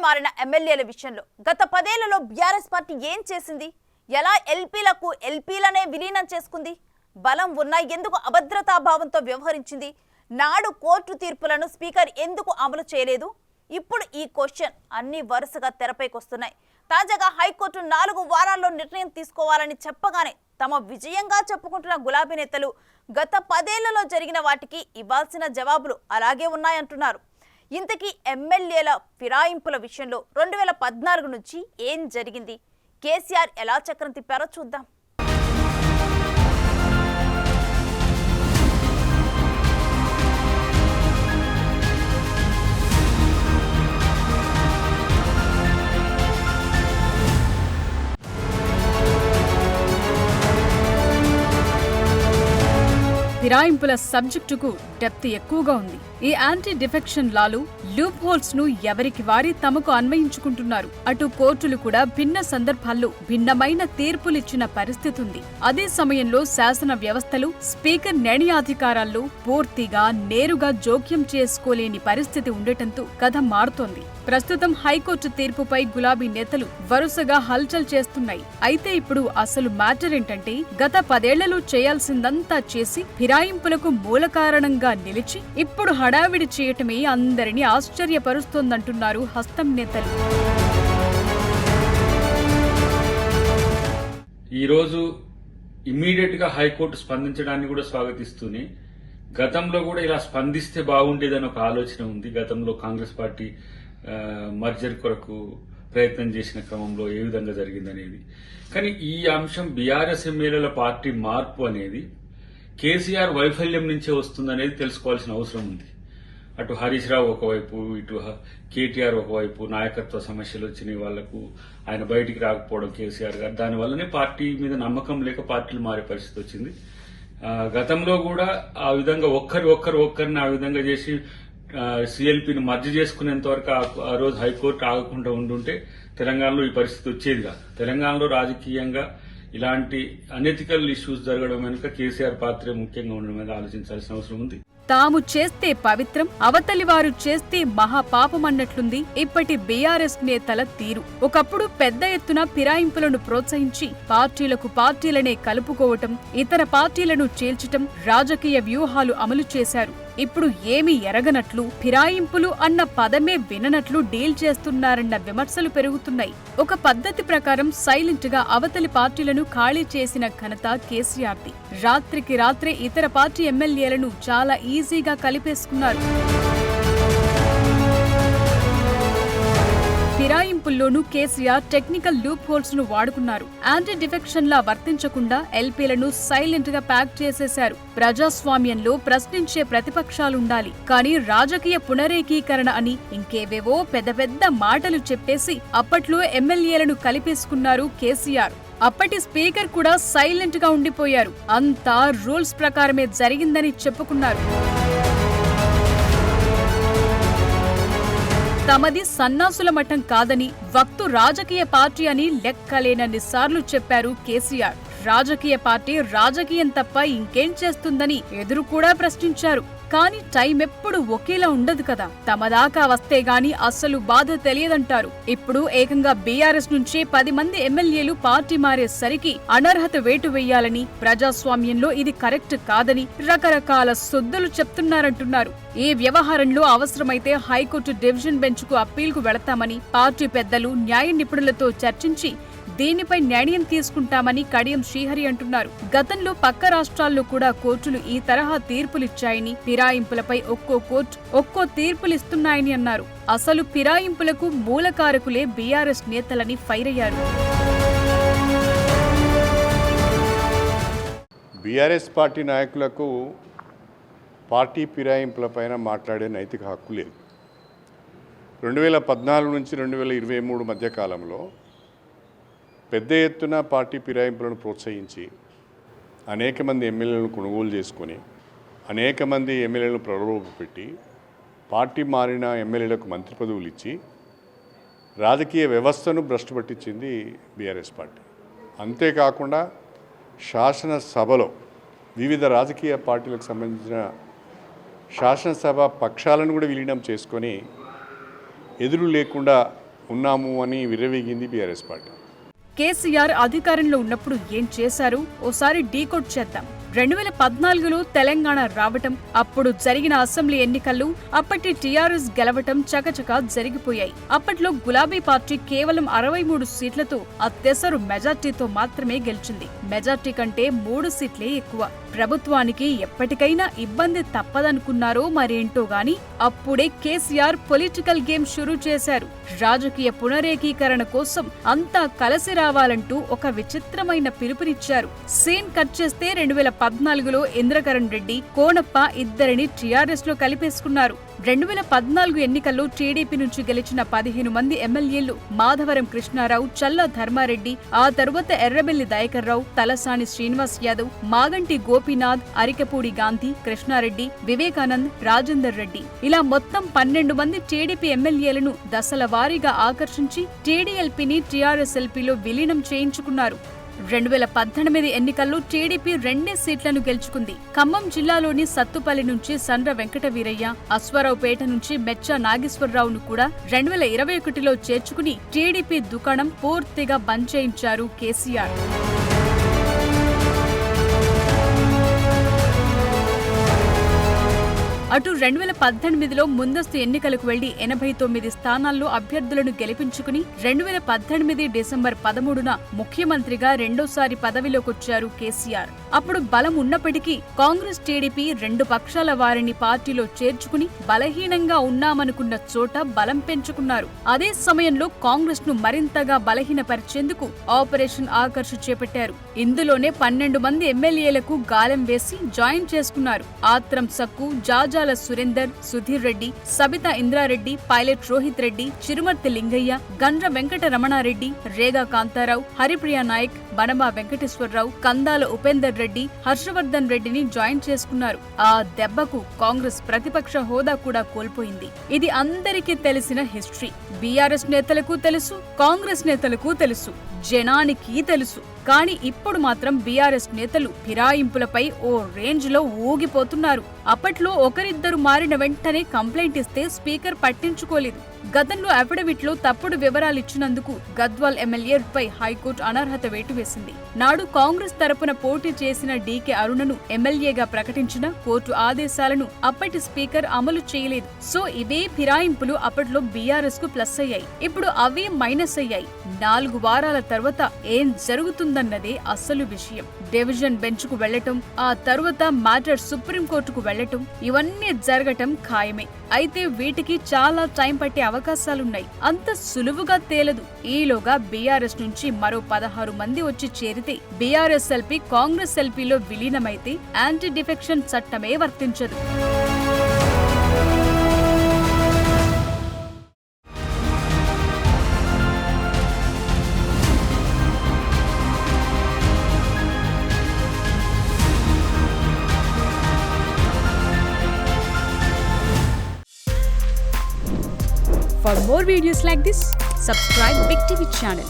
మారిన ఎమ్మెల్యేల విషయంలో గత 10 ఏళ్లలో బీఆర్ఎస్ పార్టీ ఏం చేసింది? ఎలా ఎల్పీలనే విలీనం చేసుకుంది? బలం ఉన్నా ఎందుకు అభద్రతా భావంతో వ్యవహరించింది? నాడు కోర్టు తీర్పులను స్పీకర్ ఎందుకు అమలు చేయలేదు? ఇప్పుడు ఈ క్వశ్చన్ అన్ని వరుసగా తెరపైకి వస్తున్నాయి. తాజాగా హైకోర్టు 4 వారాల్లో నిర్ణయం తీసుకోవాలని చెప్పగానే తమ విజయంగా చెప్పుకుంటున్న గులాబీ నేతలు గత 10 ఏళ్లలో జరిగిన వాటికి ఇవ్వాల్సిన జవాబులు అలాగే ఉన్నాయంటున్నారు. ఇంతకీ ఎమ్మెల్యేల ఫిరాయింపుల విషయంలో 2014 నుంచి ఏం జరిగింది? కేసీఆర్ ఎలా చక్రం తిప్పారో చూద్దాం. ఫిరాయింపుల సబ్జెక్టుకు డెప్త్ ఎక్కువగా ఉంది. ఈ anti defection Lalu loop holes ను ఎవరికి వారి తమకు అన్వయించుకుంటున్నారు. అటు కోర్టులు కూడా భిన్న సందర్భాల్లో భిన్నమైన తీర్పులిచ్చిన పరిస్థితి ఉంది. అదే సమయంలో శాసన వ్యవస్థలు స్పీకర్ నిర్ణయాధికారాల్లో పూర్తిగా నేరుగా జోక్యం చేసుకోలేని పరిస్థితి ఉండటంతో కథ మారుతోంది. ప్రస్తుతం హైకోర్టు తీర్పుపై గులాబీ నేతలు వరుసగా హల్చల్ చేస్తున్నాయి. అయితే ఇప్పుడు అసలు మ్యాటర్ ఏంటంటే గత 10 ఏళ్లలో చేయాల్సిందంతా చేసి ఫిరాయింపులకు మూల కారణంగా నిలిచి ఇప్పుడు హడావిడి చేయటమే అందరినీ ఆశ్చర్యపరుస్తోందంటున్నారు హస్తం నేతలు. ఈరోజు ఇమ్మీడియట్ గా హైకోర్టు స్పందించడాన్ని కూడా స్వాగతిస్తూనే గతంలో కూడా ఇలా స్పందిస్తే బాగుండేదని ఒక ఆలోచన ఉంది. గతంలో కాంగ్రెస్ పార్టీ మర్జర్ కొరకు ప్రయత్నం చేసిన క్రమంలో ఏ విధంగా జరిగిందనేది. కానీ ఈ అంశం బీఆర్ఎస్ ఎమ్మెల్యేల పార్టీ మార్పు అనేది కేసీఆర్ వైఫల్యం నుంచే వస్తుందనేది తెలుసుకోవాల్సిన అవసరం ఉంది. అటు హరీష్ రావు ఒకవైపు, ఇటు కేటీఆర్ ఒకవైపు నాయకత్వ సమస్యలు వచ్చినాయి వాళ్లకు, ఆయన బయటికి రాకపోవడం కేసీఆర్ గారు, దానివల్లనే పార్టీ మీద నమ్మకం లేక పార్టీలు మారే పరిస్థితి వచ్చింది. గతంలో కూడా ఆ విధంగా ఒక్కరిని ఆ విధంగా చేసి సిఎల్పీని మర్జ్ చేసుకునేంత వరకు ఆ రోజు హైకోర్టు ఆగకుండా ఉండుంటే తెలంగాణలో ఈ పరిస్థితి వచ్చేది కాదు. తెలంగాణలో రాజకీయంగా ఇలాంటి అనెథికల్ ఇష్యూస్ జరగడం వెనుక కేసీఆర్ పాత్ర ముఖ్యంగా ఉండడం మీద ఆలోచించాల్సిన అవసరం ఉంది. తాము చేస్తే పవిత్రం, అవతలి వారు చేస్తే మహాపాపమన్నట్లుంది ఇప్పటి బీఆర్ఎస్ నేతల తీరు. ఒకప్పుడు పెద్ద ఎత్తున ఫిరాయింపులను ప్రోత్సహించి పార్టీలనే కలుపుకోవటం, ఇతర పార్టీలను చీల్చటం, రాజకీయ వ్యూహాలు అమలు చేశారు. ఇప్పుడు ఏమీ ఎరగనట్లు, ఫిరాయింపులు అన్న పదమే విననట్లు డీల్ చేస్తున్నారన్న విమర్శలు పెరుగుతున్నాయి. ఒక పద్ధతి ప్రకారం సైలెంట్ గా అవతలి పార్టీలను ఖాళీ చేసిన ఘనత కేసీఆర్ది. రాత్రికి రాత్రే ఇతర పార్టీ ఎమ్మెల్యేలను చాలా ఈజీగా కలిపేసుకున్నారు. ఫిరాయింపుల్లోనూ కేసీఆర్ టెక్నికల్ లూప్ హోల్స్ ను వాడుకున్నారు. యాంటీ డిఫెక్షన్ లా వర్తించకుండా ఎల్పీలను సైలెంట్ గా ప్యాక్ చేసేశారు. ప్రజాస్వామ్యంలో ప్రశ్నించే ప్రతిపక్షాలుండాలి, కానీ రాజకీయ పునరేకీకరణ అని ఇంకేవేవో పెద్ద మాటలు చెప్పేసి అప్పట్లో ఎమ్మెల్యేలను కలిపేసుకున్నారు కేసీఆర్. అప్పటి స్పీకర్ కూడా సైలెంట్ గా ఉండిపోయారు. అంతా రూల్స్ ప్రకారమే జరిగిందని చెప్పుకున్నారు. తమది సన్నాసుల మఠం కాదని, వక్తు రాజకీయ పార్టీ అని లెక్కలేనన్ని సార్లు చెప్పారు కేసీఆర్. రాజకీయ పార్టీ రాజకీయం తప్ప ఇంకేం చేస్తుందని ఎదురు కూడా ప్రశ్నించారు. కానీ టైం ఎప్పుడు ఒకేలా ఉండదు కదా. తమ దాకా వస్తే గాని అస్సలు బాధ తెలియదంటారు. ఇప్పుడు ఏకంగా బీఆర్ఎస్ నుంచి 10 మంది ఎమ్మెల్యేలు పార్టీ మారేసరికి అనర్హత వేటు వేయాలని, ప్రజాస్వామ్యంలో ఇది కరెక్ట్ కాదని రకరకాల సొద్దులు చెప్తున్నారంటున్నారు. ఈ వ్యవహారంలో అవసరమైతే హైకోర్టు డివిజన్ బెంచ్ కు అప్పీల్కు వెళతామని పార్టీ పెద్దలు, న్యాయ నిపుణులతో చర్చించి దీనిపై నిర్ణయం తీసుకుంటామని కడియం శ్రీహరి అంటున్నారు. గతంలో పక్క రాష్ట్రాల్లో కూడా కోర్టులు ఈ తరహా తీర్పులిచ్చాయని, ఫిరాయింపులపై ఒక్కో తీర్పులిస్తున్నాయని అన్నారు. అసలు ఫిరాయింపులకు మూలకారకులే బీఆర్ఎస్ నేతలని ఫైర్ అయ్యారు. బీఆర్ఎస్ పార్టీ నాయకులకు పార్టీ ఫిరాయింపులపైన మాట్లాడే నైతిక హక్కు లేదు. 2014 నుంచి 2023 మధ్య కాలంలో పెద్ద ఎత్తున పార్టీ ఫిరాయింపులను ప్రోత్సహించి అనేక మంది ఎమ్మెల్యేలను కొనుగోలు చేసుకొని అనేక మంది ఎమ్మెల్యేలను ప్రలోభపెట్టి పార్టీ మారిన ఎమ్మెల్యేలకు మంత్రి పదవులు ఇచ్చి రాజకీయ వ్యవస్థను భ్రష్టు పట్టించింది బీఆర్ఎస్ పార్టీ. అంతేకాకుండా శాసనసభలో వివిధ రాజకీయ పార్టీలకు సంబంధించిన శాసనసభ పక్షాలను కూడా విలీనం చేసుకొని ఎదురు లేకుండా ఉన్నాము అని విర్రవీగింది బీఆర్ఎస్ పార్టీ. కేసీఆర్ అధికారంలో ఉన్నప్పుడు ఏం చేశారు ఓసారి డీకోడ్ చేద్దాం. 2014లో తెలంగాణ రావటం, అప్పుడు జరిగిన అసెంబ్లీ ఎన్నికల్లో అప్పటి టీఆర్ఎస్ గెలవటం చకచకా జరిగిపోయాయి. అప్పట్లో గులాబీ పార్టీ కేవలం 63 సీట్లతో అత్యవసర మెజార్టీతో మాత్రమే గెలిచింది. మెజార్టీ కంటే 3 సీట్లే ఎక్కువ. ప్రభుత్వానికి ఎప్పటికైనా ఇబ్బంది తప్పదనుకున్నారో మరేంటో గాని అప్పుడే కేసీఆర్ పొలిటికల్ గేమ్ షురూ చేశారు. రాజకీయ పునరేకీకరణ కోసం అంతా కలిసి రావాలంటూ ఒక విచిత్రమైన పిలుపునిచ్చారు. సీన్ కట్ చేస్తే 2014లో ఇంద్రకరణ్ రెడ్డి, కోనప్ప ఇద్దరిని టీఆర్ఎస్ లో కలిపేసుకున్నారు. 2014 ఎన్నికల్లో టీడీపీ నుంచి గెలిచిన 15 మంది ఎమ్మెల్యేలు మాధవరం కృష్ణారావు, చల్లా ధర్మారెడ్డి, ఆ తరువాత ఎర్రబెల్లి దయాకర్రావు, తలసాని శ్రీనివాస్ యాదవ్, మాగంటి గోపీనాథ్, అరికపూడి గాంధీ, కృష్ణారెడ్డి, వివేకానంద్, రాజేందర్ రెడ్డి ఇలా మొత్తం 12 మంది టీడీపీ ఎమ్మెల్యేలను దశల వారీగా ఆకర్షించి టీడీఎల్పీని టీఆర్ఎస్ఎల్పీలో విలీనం చేయించుకున్నారు. 2018 ఎన్నికల్లో టీడీపీ 2 సీట్లను గెలుచుకుంది. ఖమ్మం జిల్లాలోని సత్తుపల్లి నుంచి సండ్ర వెంకట వీరయ్య, అశ్వారావుపేట నుంచి మెచ్చ నాగేశ్వరరావును కూడా 2021లో చేర్చుకుని టీడీపీ దుకాణం పూర్తిగా బంద్ చేయించారు కేసీఆర్. అటు 2018లో ముందస్తు ఎన్నికలకు వెళ్లి 89 స్థానాల్లో అభ్యర్థులను గెలిపించుకుని 2018 డిసెంబర్ 13న ముఖ్యమంత్రిగా రెండోసారి పదవిలోకొచ్చారు కేసీఆర్. అప్పుడు బలం ఉన్నప్పటికీ కాంగ్రెస్, టీడీపీ 2 పక్షాల వారిని పార్టీలో చేర్చుకుని బలహీనంగా ఉన్నామనుకున్న చోట బలం పెంచుకున్నారు. అదే సమయంలో కాంగ్రెస్ ను మరింతగా బలహీనపరిచేందుకు ఆపరేషన్ ఆకర్ష్ చేపట్టారు. ఇందులోనే 12 మంది ఎమ్మెల్యేలకు గాలం వేసి జాయిన్ చేసుకున్నారు. ఆత్రం సక్కు, జాజాల సురేందర్, సుధీర్ రెడ్డి, సబితా ఇంద్రారెడ్డి, పైలట్ రోహిత్ రెడ్డి, చిరుమర్తి లింగయ్య, గండ్ర వెంకట రమణారెడ్డి, రేగా కాంతారావు, హరిప్రియ నాయక్, బనబా వెంకటేశ్వరరావు, కందాల ఉపేందర్ రెడ్డి, హర్షవర్ధన్ రెడ్డిని జాయిన్ చేసుకున్నారు. ఆ దెబ్బకు కాంగ్రెస్ ప్రతిపక్ష హోదా కూడా కోల్పోయింది. ఇది అందరికీ తెలిసిన హిస్టరీ. బీఆర్ఎస్ నేతలకు తెలుసు, కాంగ్రెస్ నేతలకు తెలుసు, జనానికి తెలుసు. కానీ ఇప్పుడు మాత్రం బీఆర్ఎస్ నేతలు ఫిరాయింపులపై ఓ రేంజ్ లో ఊగిపోతున్నారు. అప్పట్లో ఒకరిద్దరు మారిన వెంటనే కంప్లైంట్ ఇస్తే స్పీకర్ పట్టించుకోలేదు. గతంలో అఫిడవిట్లో తప్పుడు వివరాలిచ్చినందుకు గద్వాల్ ఎమ్మెల్యేపై హైకోర్టు అనర్హత వేటు వేసింది. నాడు కాంగ్రెస్ తరపున పోటీ చేసిన డీకే అరుణను ఎమ్మెల్యేగా ప్రకటించిన కోర్టు ఆదేశాలను అప్పటి స్పీకర్ అమలు చేయలేదు. సో ఇవే ఫిరాయింపులు అప్పట్లో బీఆర్ఎస్ కు ప్లస్ అయ్యాయి. ఇప్పుడు అవే మైనస్ అయ్యాయి. 4 వారాల తర్వాత ఏం జరుగుతుందన్నదే అసలు విషయం. డివిజన్ బెంచ్ కు వెళ్లటం, ఆ తర్వాత మ్యాటర్ సుప్రీంకోర్టుకు వెళ్లటం, ఇవన్నీ జరగటం ఖాయమే. అయితే వీటికి చాలా టైం పట్టే అవకాశాలున్నాయి. అంత సులువుగా తేలదు. ఈలోగా బీఆర్ఎస్ నుంచి మరో 16 మంది వచ్చి చేరితే బీఆర్ఎస్ ఎల్పీ కాంగ్రెస్ ఎల్పీలో విలీనమైతే యాంటీ డిఫెక్షన్ చట్టమే వర్తించదు. For more videos like this, subscribe Big TV channel.